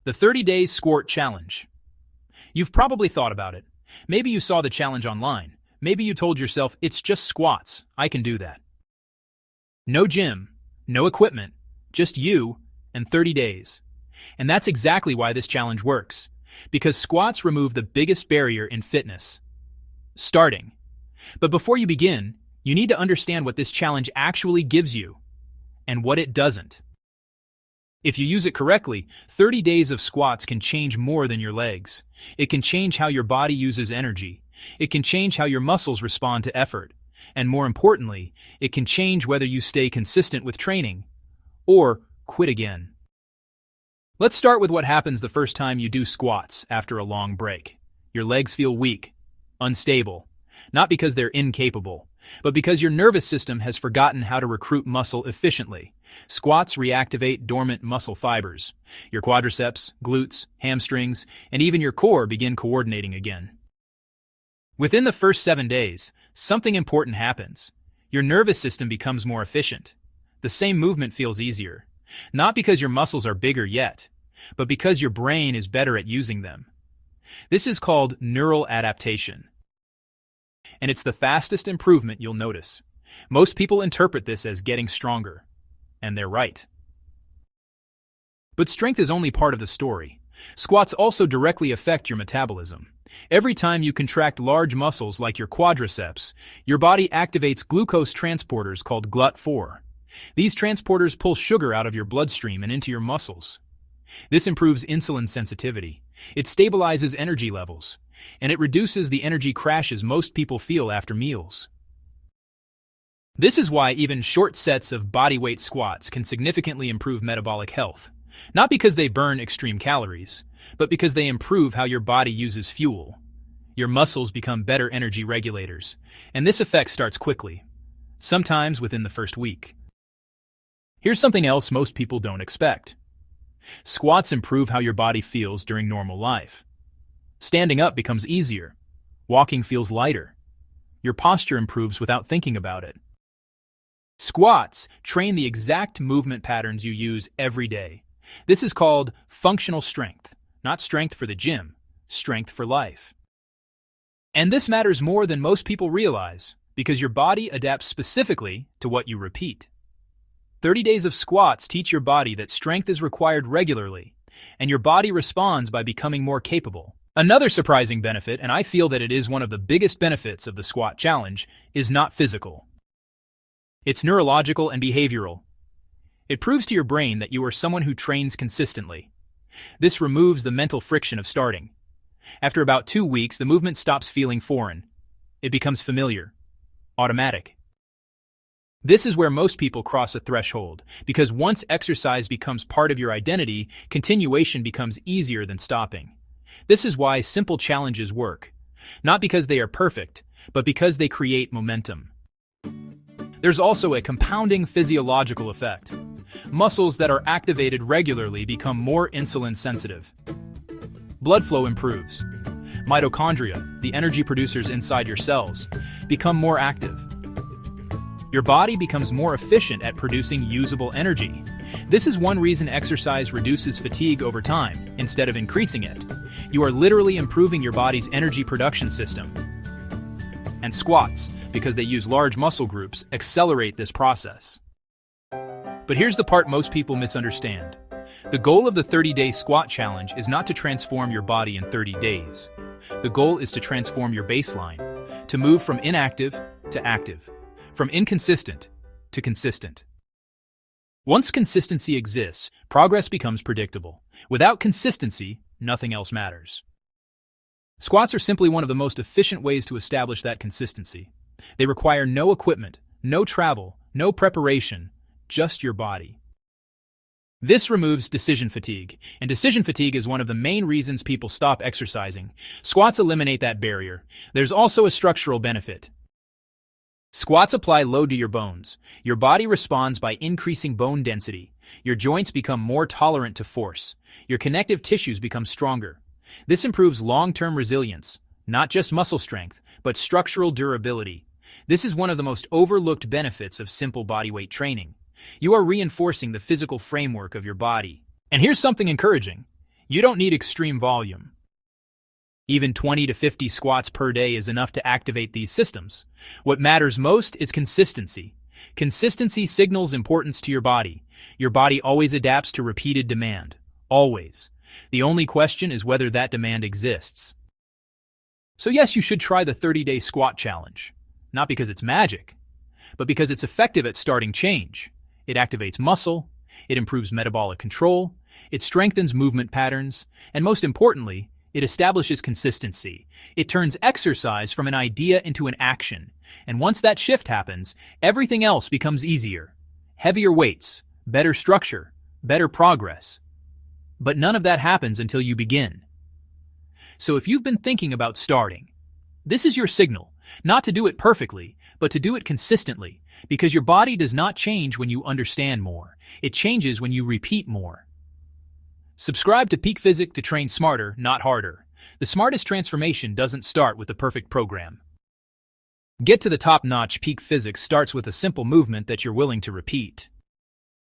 The 30 Days Squat Challenge. You've probably thought about it. Maybe you saw the challenge online. Maybe you told yourself, it's just squats, I can do that. No gym, no equipment, just you and 30 days. And that's exactly why this challenge works. Because squats remove the biggest barrier in fitness. Starting. But before you begin, you need to understand what this challenge actually gives you and what it doesn't. If you use it correctly, 30 days of squats can change more than your legs. It can change how your body uses energy. It can change how your muscles respond to effort. And more importantly, it can change whether you stay consistent with training or quit again. Let's start with what happens the first time you do squats after a long break. Your legs feel weak, unstable, not because they're incapable, but because your nervous system has forgotten how to recruit muscle efficiently. Squats reactivate dormant muscle fibers. Your quadriceps, glutes, hamstrings, and even your core begin coordinating again. Within the first 7 days, something important happens. Your nervous system becomes more efficient. The same movement feels easier. Not because your muscles are bigger yet, but because your brain is better at using them. This is called neural adaptation. And it's the fastest improvement you'll notice. Most people interpret this as getting stronger, and they're right. But strength is only part of the story. Squats also directly affect your metabolism. Every time you contract large muscles like your quadriceps, your body activates glucose transporters called GLUT4. These transporters pull sugar out of your bloodstream and into your muscles. This improves insulin sensitivity. It stabilizes energy levels, and it reduces the energy crashes most people feel after meals. This is why even short sets of bodyweight squats can significantly improve metabolic health. Not because they burn extreme calories, but because they improve how your body uses fuel. Your muscles become better energy regulators, and this effect starts quickly, sometimes within the first week. Here's something else most people don't expect. Squats improve how your body feels during normal life. Standing up becomes easier. Walking feels lighter. Your posture improves without thinking about it. Squats train the exact movement patterns you use every day. This is called functional strength, not strength for the gym, strength for life. And this matters more than most people realize, because your body adapts specifically to what you repeat. 30 days of squats teach your body that strength is required regularly, and your body responds by becoming more capable. Another surprising benefit, and I feel that it is one of the biggest benefits of the squat challenge, is not physical. It's neurological and behavioral. It proves to your brain that you are someone who trains consistently. This removes the mental friction of starting. After about 2 weeks, the movement stops feeling foreign. It becomes familiar, automatic. This is where most people cross a threshold, because once exercise becomes part of your identity, continuation becomes easier than stopping. This is why simple challenges work. Not because they are perfect, but because they create momentum. There's also a compounding physiological effect. Muscles that are activated regularly become more insulin sensitive. Blood flow improves. Mitochondria, the energy producers inside your cells, become more active. Your body becomes more efficient at producing usable energy. This is one reason exercise reduces fatigue over time, instead of increasing it. You are literally improving your body's energy production system. And squats, because they use large muscle groups, accelerate this process. But here's the part most people misunderstand. The goal of the 30-day squat challenge is not to transform your body in 30 days. The goal is to transform your baseline, to move from inactive to active, from inconsistent to consistent. Once consistency exists, progress becomes predictable. Without consistency, nothing else matters. Squats are simply one of the most efficient ways to establish that consistency. They require no equipment, no travel, no preparation, just your body. This removes decision fatigue, and decision fatigue is one of the main reasons people stop exercising. Squats eliminate that barrier. There's also a structural benefit. Squats apply load to your bones. Your body responds by increasing bone density. Your joints become more tolerant to force. Your connective tissues become stronger. This improves long-term resilience, not just muscle strength, but structural durability. This is one of the most overlooked benefits of simple bodyweight training. You are reinforcing the physical framework of your body. And here's something encouraging. You don't need extreme volume. Even 20 to 50 squats per day is enough to activate these systems. What matters most is consistency. Consistency signals importance to your body. Your body always adapts to repeated demand. Always. The only question is whether that demand exists. So yes, you should try the 30-day squat challenge. Not because it's magic, but because it's effective at starting change. It activates muscle, it improves metabolic control, it strengthens movement patterns, and most importantly, it establishes consistency. It turns exercise from an idea into an action. And once that shift happens, everything else becomes easier. Heavier weights, better structure, better progress. But none of that happens until you begin. So if you've been thinking about starting, this is your signal, not to do it perfectly, but to do it consistently, because your body does not change when you understand more. It changes when you repeat more. Subscribe to Peak Physic to train smarter, not harder. The smartest transformation doesn't start with the perfect program. Get to the top-notch Peak Physic starts with a simple movement that you're willing to repeat.